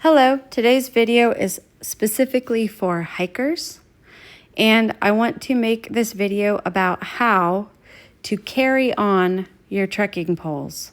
Hello, today's video is specifically for hikers, and I want to make this video about how to carry on your trekking poles.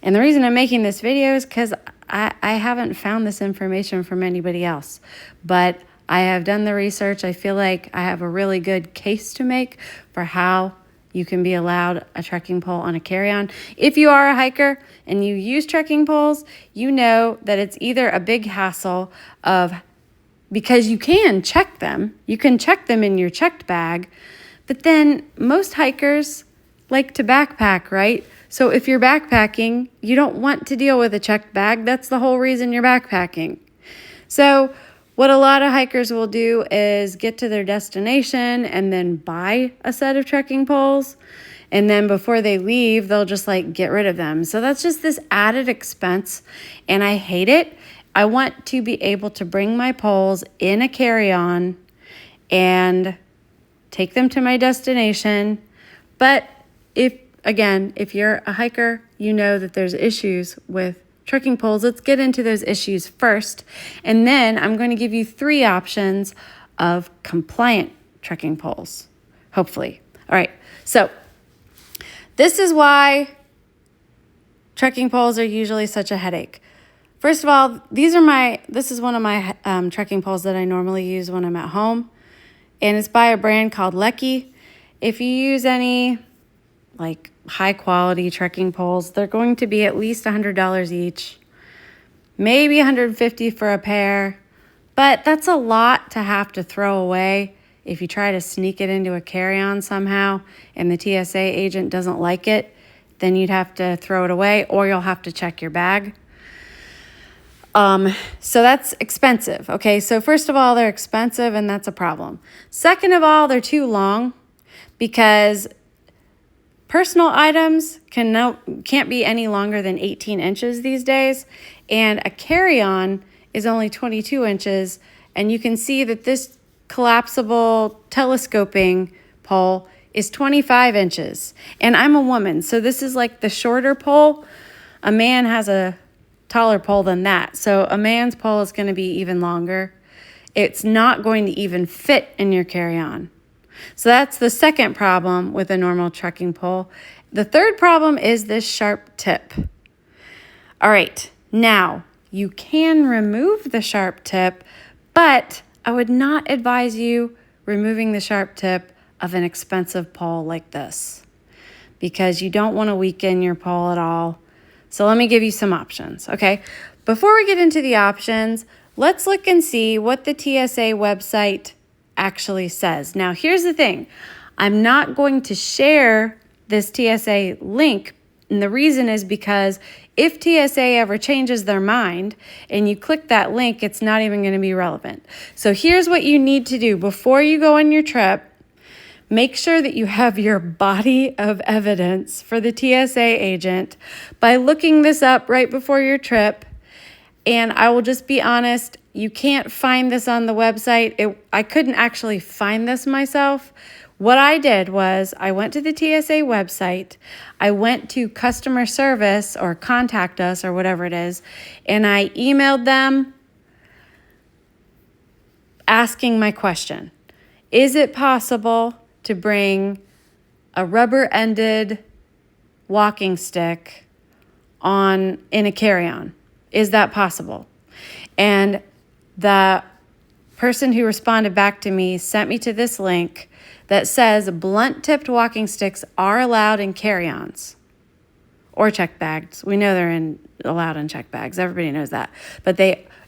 And the reason I'm making this video is because I haven't found this information from anybody else, but I have done the research. I feel like I have a really good case to make for how you can be allowed a trekking pole on a carry-on. If you are a hiker and you use trekking poles, you know that it's either a big hassle because you can check them. You can check them in your checked bag, but then most hikers like to backpack, right? So if you're backpacking, you don't want to deal with a checked bag. That's the whole reason you're backpacking. So what a lot of hikers will do is get to their destination and then buy a set of trekking poles. And then before they leave, they'll just get rid of them. So that's just this added expense, and I hate it. I want to be able to bring my poles in a carry-on and take them to my destination. But if you're a hiker, you know that there's issues with trekking poles. Let's get into those issues first, and then I'm going to give you 3 options of compliant trekking poles, hopefully. All right, so this is why trekking poles are usually such a headache. First of all, this is one of my trekking poles that I normally use when I'm at home, and it's by a brand called Lecky. If you use any high quality trekking poles, they're going to be at least $100 each, maybe $150 for a pair, but that's a lot to have to throw away if you try to sneak it into a carry-on somehow and the TSA agent doesn't like it. Then you'd have to throw it away, or you'll have to check your bag. So that's expensive. Okay, so first of all, they're expensive, and that's a problem. Second of all, they're too long, because personal items can't be any longer than 18 inches these days, and a carry-on is only 22 inches, and you can see that this collapsible telescoping pole is 25 inches, and I'm a woman, so this is the shorter pole. A man has a taller pole than that, so a man's pole is going to be even longer. It's not going to even fit in your carry-on. So that's the second problem with a normal trekking pole. The third problem is this sharp tip. All right, now you can remove the sharp tip, but I would not advise you removing the sharp tip of an expensive pole like this, because you don't want to weaken your pole at all. So let me give you some options, okay? Before we get into the options, let's look and see what the TSA website actually says. Now, here's the thing. I'm not going to share this TSA link, and the reason is because if TSA ever changes their mind and you click that link, it's not even going to be relevant. So here's what you need to do before you go on your trip. Make sure that you have your body of evidence for the TSA agent by looking this up right before your trip. And I will just be honest, you can't find this on the website. I couldn't actually find this myself. What I did was I went to the TSA website, I went to customer service or contact us or whatever it is, and I emailed them asking my question. Is it possible to bring a rubber-ended walking stick in a carry-on? Is that possible? And the person who responded back to me sent me to this link that says blunt-tipped walking sticks are allowed in carry-ons or check bags. We know they're allowed in check bags. Everybody knows that. But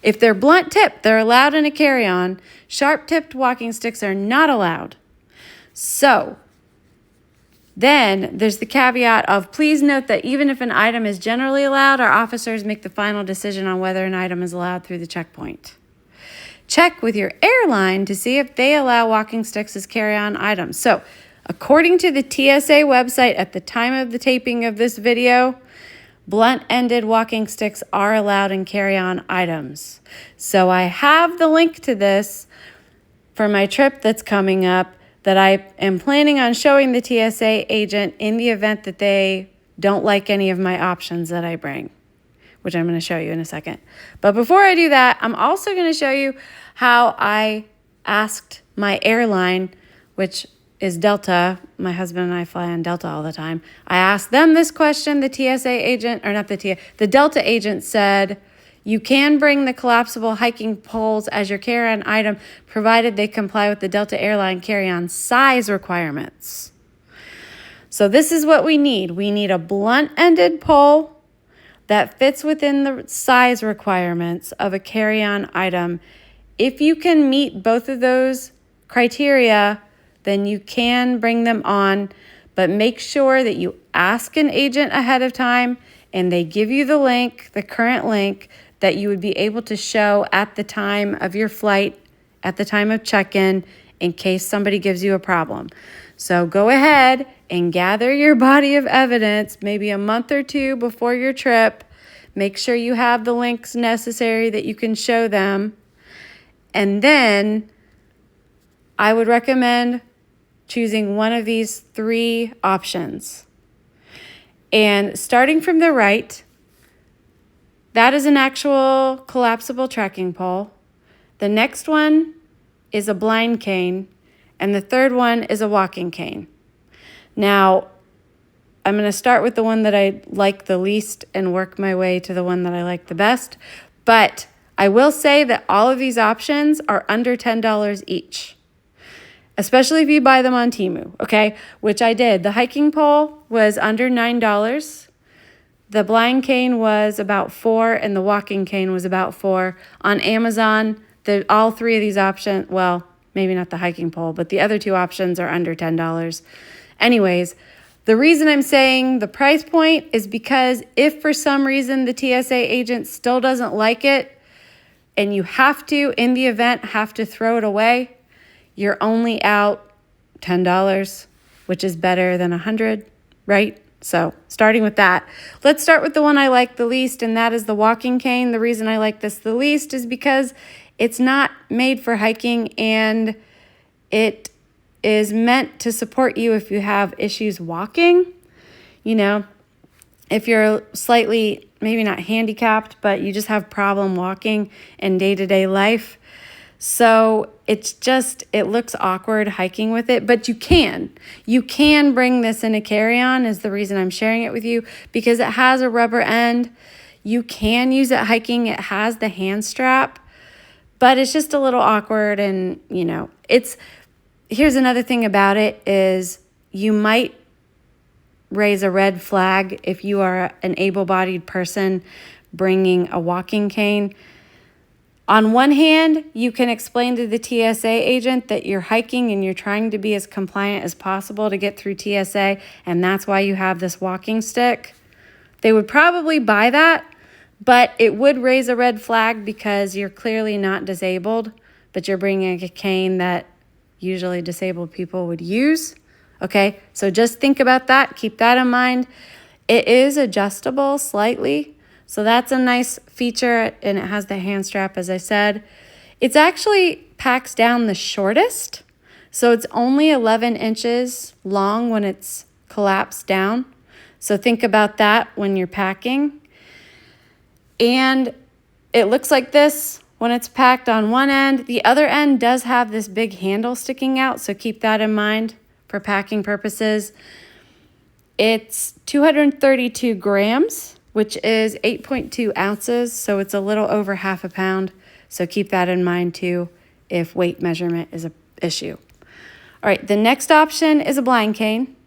if they're blunt-tipped, they're allowed in a carry-on. Sharp-tipped walking sticks are not allowed. So then there's the caveat of, please note that even if an item is generally allowed, our officers make the final decision on whether an item is allowed through the checkpoint. Check with your airline to see if they allow walking sticks as carry-on items. So according to the TSA website at the time of the taping of this video, blunt-ended walking sticks are allowed in carry-on items. So I have the link to this for my trip that's coming up, that I am planning on showing the TSA agent in the event that they don't like any of my options that I bring, which I'm going to show you in a second. But before I do that, I'm also going to show you how I asked my airline, which is Delta. My husband and I fly on Delta all the time. I asked them this question. The TSA agent, or not the Delta agent said, you can bring the collapsible hiking poles as your carry-on item, provided they comply with the Delta Airline carry-on size requirements. So this is what we need. We need a blunt-ended pole that fits within the size requirements of a carry-on item. If you can meet both of those criteria, then you can bring them on, but make sure that you ask an agent ahead of time and they give you the link, the current link, that you would be able to show at the time of your flight, at the time of check-in case somebody gives you a problem. So go ahead and gather your body of evidence maybe a month or two before your trip. Make sure you have the links necessary that you can show them. And then I would recommend choosing one of these 3 options. And starting from the right, that is an actual collapsible trekking pole. The next one is a blind cane. And the third one is a walking cane. Now, I'm going to start with the one that I like the least and work my way to the one that I like the best. But I will say that all of these options are under $10 each, especially if you buy them on Temu, okay? Which I did. The hiking pole was under $9. The blind cane was about $4, and the walking cane was about $4. On Amazon, all 3 of these options, well, maybe not the hiking pole, but the other 2 options are under $10. Anyways, the reason I'm saying the price point is because if for some reason the TSA agent still doesn't like it, and you have to, in the event, have to throw it away, you're only out $10, which is better than $100, right? So starting with that, let's start with the one I like the least, and that is the walking cane. The reason I like this the least is because it's not made for hiking, and it is meant to support you if you have issues walking. You know, if you're slightly, maybe not handicapped, but you just have problem walking in day-to-day life. So it looks awkward hiking with it, but you can bring this in a carry-on is the reason I'm sharing it with you, because it has a rubber end. You can use it hiking. It has the hand strap, but it's just a little awkward. And, here's another thing about it is you might raise a red flag if you are an able-bodied person bringing a walking cane. On one hand, you can explain to the TSA agent that you're hiking and you're trying to be as compliant as possible to get through TSA, and that's why you have this walking stick. They would probably buy that, but it would raise a red flag because you're clearly not disabled, but you're bringing a cane that usually disabled people would use. Okay, so just think about that. Keep that in mind. It is adjustable slightly. So that's a nice feature, and it has the hand strap, as I said. It's actually packs down the shortest. So it's only 11 inches long when it's collapsed down. So think about that when you're packing. And it looks like this when it's packed on one end. The other end does have this big handle sticking out, so keep that in mind for packing purposes. It's 232 grams. Which is 8.2 ounces, so it's a little over half a pound. So keep that in mind too if weight measurement is an issue. All right, the next option is a blind cane.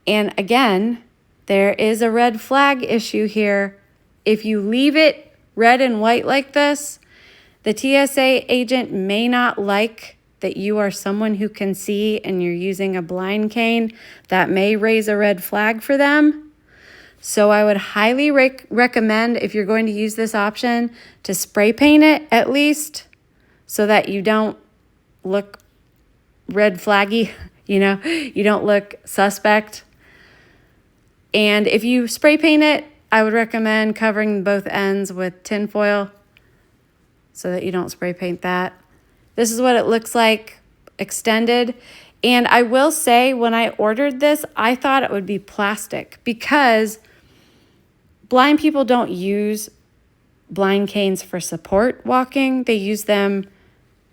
And again, there is a red flag issue here. If you leave it red and white like this, the TSA agent may not like that you are someone who can see and you're using a blind cane. That may raise a red flag for them. So I would highly recommend, if you're going to use this option, to spray paint it at least so that you don't look red flaggy, you don't look suspect. And if you spray paint it, I would recommend covering both ends with tin foil so that you don't spray paint that. This is what it looks like extended. And I will say, when I ordered this, I thought it would be plastic because blind people don't use blind canes for support walking. They use them,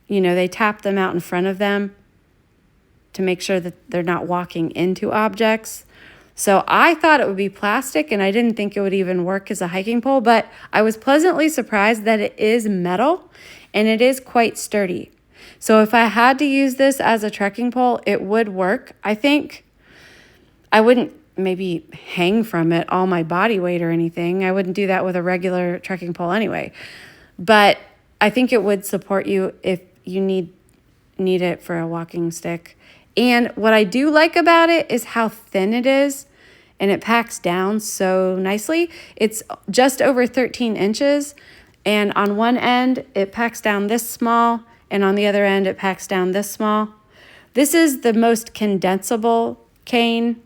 they tap them out in front of them to make sure that they're not walking into objects. So I thought it would be plastic, and I didn't think it would even work as a hiking pole, but I was pleasantly surprised that it is metal and it is quite sturdy. So if I had to use this as a trekking pole, it would work. I think I wouldn't maybe hang from it all my body weight or anything. I wouldn't do that with a regular trekking pole anyway. But I think it would support you if you need it for a walking stick. And what I do like about it is how thin it is, and it packs down so nicely. It's just over 13 inches, and on one end it packs down this small, and on the other end it packs down this small. This is the most condensable cane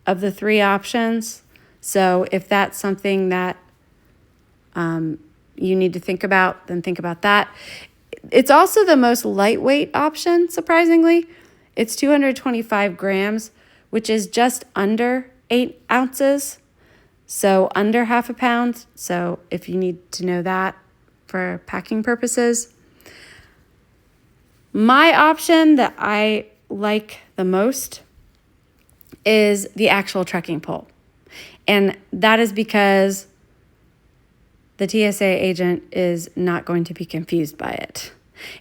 of the three options. So if that's something that you need to think about, then think about that. It's also the most lightweight option, surprisingly. It's 225 grams, which is just under 8 ounces, so under half a pound. So if you need to know that for packing purposes. My option that I like the most is the actual trekking pole. And that is because the TSA agent is not going to be confused by it.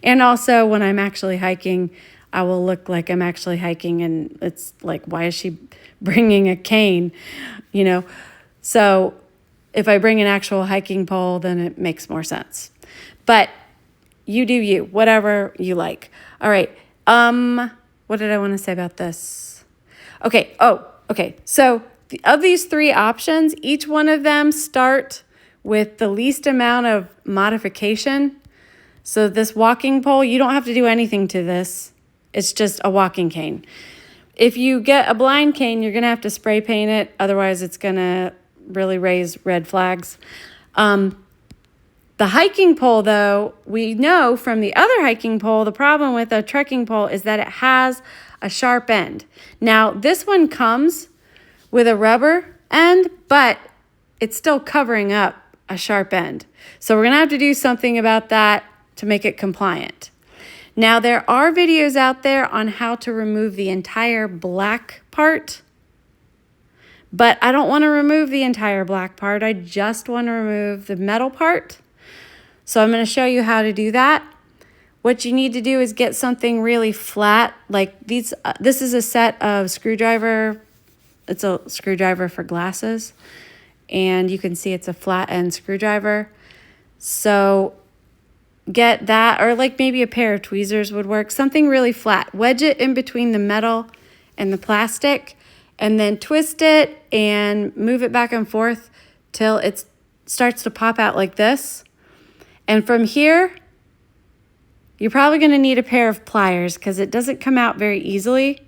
And also when I'm actually hiking, I will look like I'm actually hiking, and it's like, why is she bringing a cane? So if I bring an actual hiking pole, then it makes more sense. But you do you, whatever you like. All right. What did I want to say about this? Okay. So of these three options, each one of them start with the least amount of modification. So this walking pole, you don't have to do anything to this. It's just a walking cane. If you get a blind cane, you're going to have to spray paint it. Otherwise, it's going to really raise red flags. The hiking pole, though, we know from the other hiking pole, the problem with a trekking pole is that it has a sharp end. Now, this one comes with a rubber end, but it's still covering up a sharp end. So we're going to have to do something about that to make it compliant. Now, there are videos out there on how to remove the entire black part, but I don't want to remove the entire black part. I just want to remove the metal part. So I'm going to show you how to do that. What you need to do is get something really flat, like these. This is a set of screwdriver. It's a screwdriver for glasses, and you can see it's a flat end screwdriver. So get that, or like maybe a pair of tweezers would work. Something really flat. Wedge it in between the metal and the plastic, and then twist it and move it back and forth till it starts to pop out like this. And from here, you're probably going to need a pair of pliers because it doesn't come out very easily.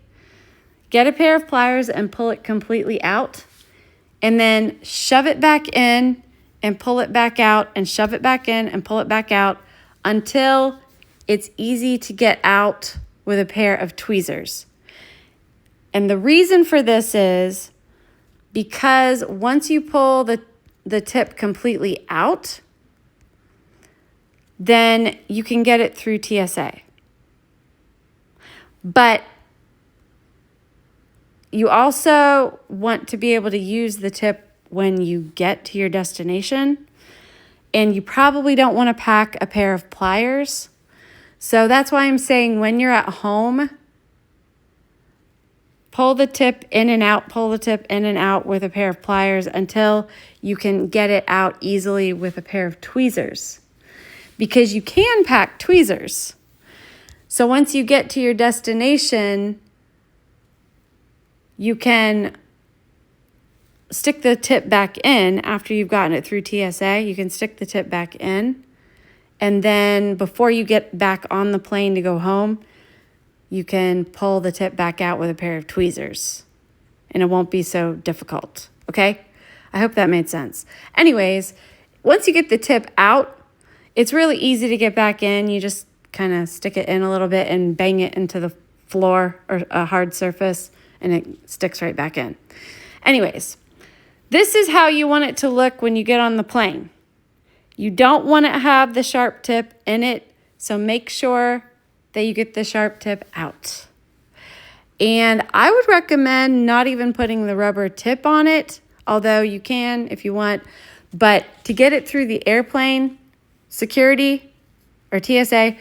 Get a pair of pliers and pull it completely out, and then shove it back in and pull it back out, and shove it back in and pull it back out until it's easy to get out with a pair of tweezers. And the reason for this is because once you pull the tip completely out, then you can get it through TSA. But you also want to be able to use the tip when you get to your destination. And you probably don't want to pack a pair of pliers. So that's why I'm saying when you're at home, pull the tip in and out, pull the tip in and out with a pair of pliers until you can get it out easily with a pair of tweezers. Because you can pack tweezers. So once you get to your destination, you can stick the tip back in after you've gotten it through TSA. You can stick the tip back in. And then before you get back on the plane to go home, you can pull the tip back out with a pair of tweezers. And it won't be so difficult, okay? I hope that made sense. Anyways, once you get the tip out, it's really easy to get back in. You just kind of stick it in a little bit and bang it into the floor or a hard surface, and it sticks right back in. Anyways, This is how you want it to look when you get on the plane. You don't want to have the sharp tip in it, so make sure that you get the sharp tip out. And I would recommend not even putting the rubber tip on it, although you can if you want. But to get it through the airplane security or TSA,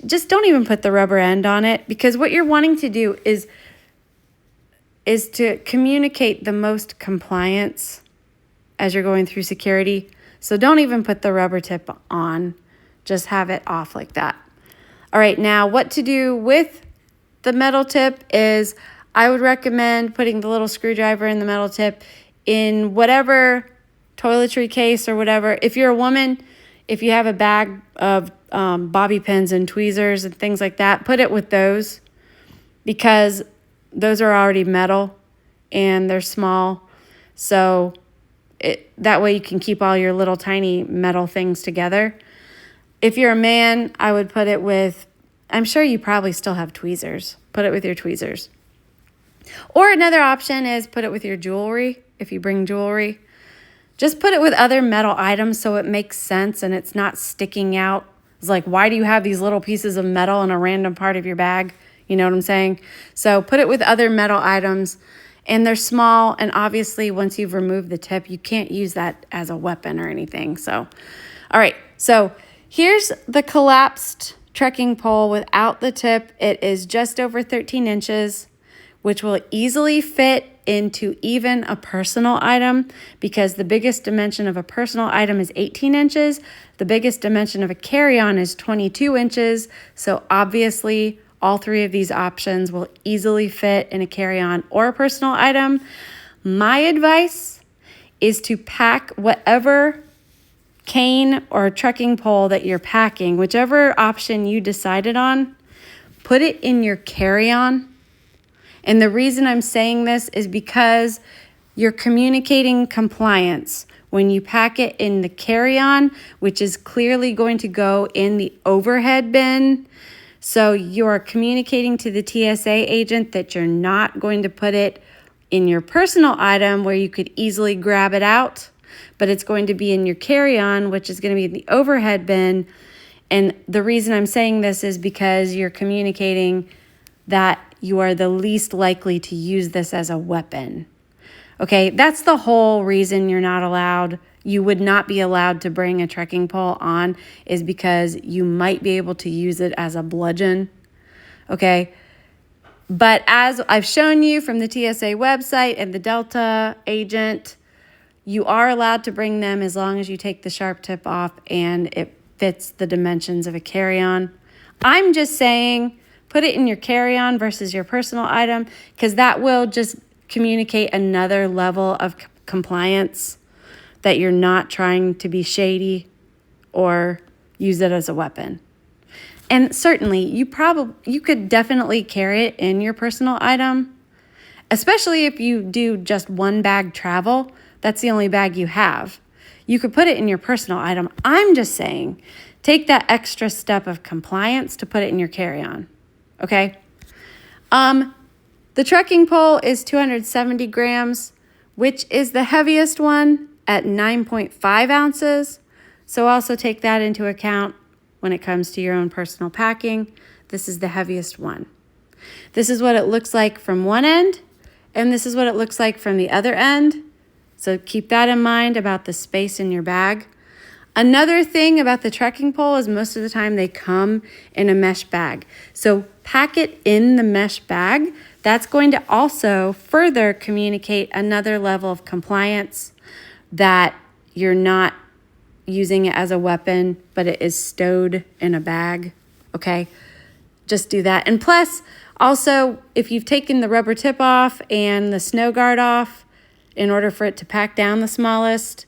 just don't even put the rubber end on it, because what you're wanting to do is to communicate the most compliance as you're going through security. So don't even put the rubber tip on. Just have it off like that. All right, now what to do with the metal tip is I would recommend putting the little screwdriver in the metal tip in whatever toiletry case or whatever. If you're a woman, if you have a bag of bobby pins and tweezers and things like that, put it with those, because those are already metal and they're small. So that way you can keep all your little tiny metal things together. If you're a man, I would put it with, I'm sure you probably still have tweezers. Put it with your tweezers. Or another option is put it with your jewelry, if you bring jewelry. Just put it with other metal items so it makes sense and it's not sticking out. It's like, why do you have these little pieces of metal in a random part of your bag? You know what I'm saying? So put it with other metal items, and they're small. And obviously, once you've removed the tip, you can't use that as a weapon or anything. So, all right. So here's the collapsed trekking pole without the tip. It is just over 13 inches, which will easily fit into even a personal item, because the biggest dimension of a personal item is 18 inches. The biggest dimension of a carry-on is 22 inches. So obviously, all three of these options will easily fit in a carry-on or a personal item. My advice is to pack whatever cane or trekking pole that you're packing, whichever option you decided on, put it in your carry-on. And the reason I'm saying this is because you're communicating compliance when you pack it in the carry-on, which is clearly going to go in the overhead bin. So you're communicating to the TSA agent that you're not going to put it in your personal item where you could easily grab it out, but it's going to be in your carry-on, which is going to be in the overhead bin. And the reason I'm saying this is because you're communicating that you are the least likely to use this as a weapon. Okay, that's the whole reason you would not be allowed to bring a trekking pole on, is because you might be able to use it as a bludgeon. Okay, but as I've shown you from the TSA website and the Delta agent, you are allowed to bring them as long as you take the sharp tip off and it fits the dimensions of a carry-on. I'm just saying put it in your carry-on versus your personal item, because that will just communicate another level of compliance, that you're not trying to be shady or use it as a weapon. And certainly, you could definitely carry it in your personal item, especially if you do just one bag travel. That's the only bag you have. You could put it in your personal item. I'm just saying, take that extra step of compliance to put it in your carry-on, okay? The trekking pole is 270 grams, which is the heaviest one at 9.5 ounces. So also take that into account when it comes to your own personal packing. This is the heaviest one. This is what it looks like from one end, and this is what it looks like from the other end. So keep that in mind about the space in your bag. Another thing about the trekking pole is most of the time they come in a mesh bag. So pack it in the mesh bag. That's going to also further communicate another level of compliance, that you're not using it as a weapon, but it is stowed in a bag, okay? Just do that. And plus, also, if you've taken the rubber tip off and the snow guard off in order for it to pack down the smallest,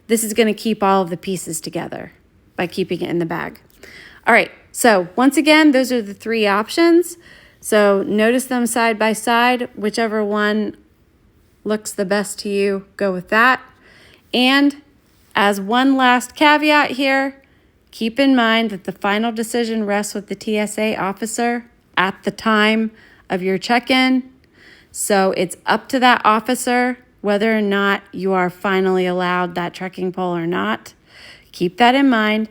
this is going to keep all of the pieces together by keeping it in the bag. All right, so once again, those are the three options. So notice them side by side. Whichever one looks the best to you, go with that. And as one last caveat here, keep in mind that the final decision rests with the TSA officer at the time of your check-in. So it's up to that officer whether or not you are finally allowed that trekking pole or not. Keep that in mind.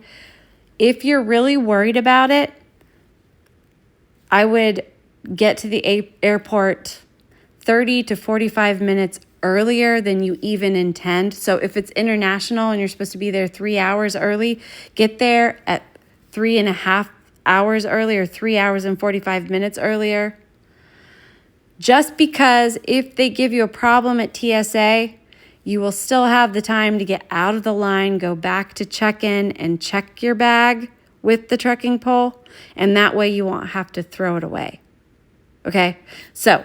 If you're really worried about it, I would get to the airport 30 to 45 minutes earlier than you even intend. So if it's international and you're supposed to be there 3 hours early, get there at 3.5 hours early or 3 hours and 45 minutes earlier. Just because if they give you a problem at TSA, you will still have the time to get out of the line, go back to check-in and check your bag with the trekking pole, and that way you won't have to throw it away. Okay? So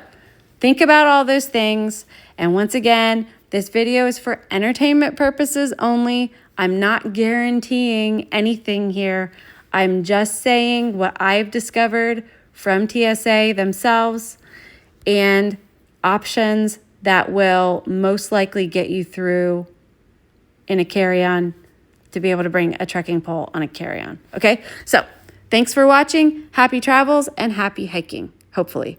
think about all those things. And once again, this video is for entertainment purposes only. I'm not guaranteeing anything here. I'm just saying what I've discovered from TSA themselves and options that will most likely get you through in a carry-on to be able to bring a trekking pole on a carry-on. Okay? So thanks for watching. Happy travels and happy hiking, hopefully.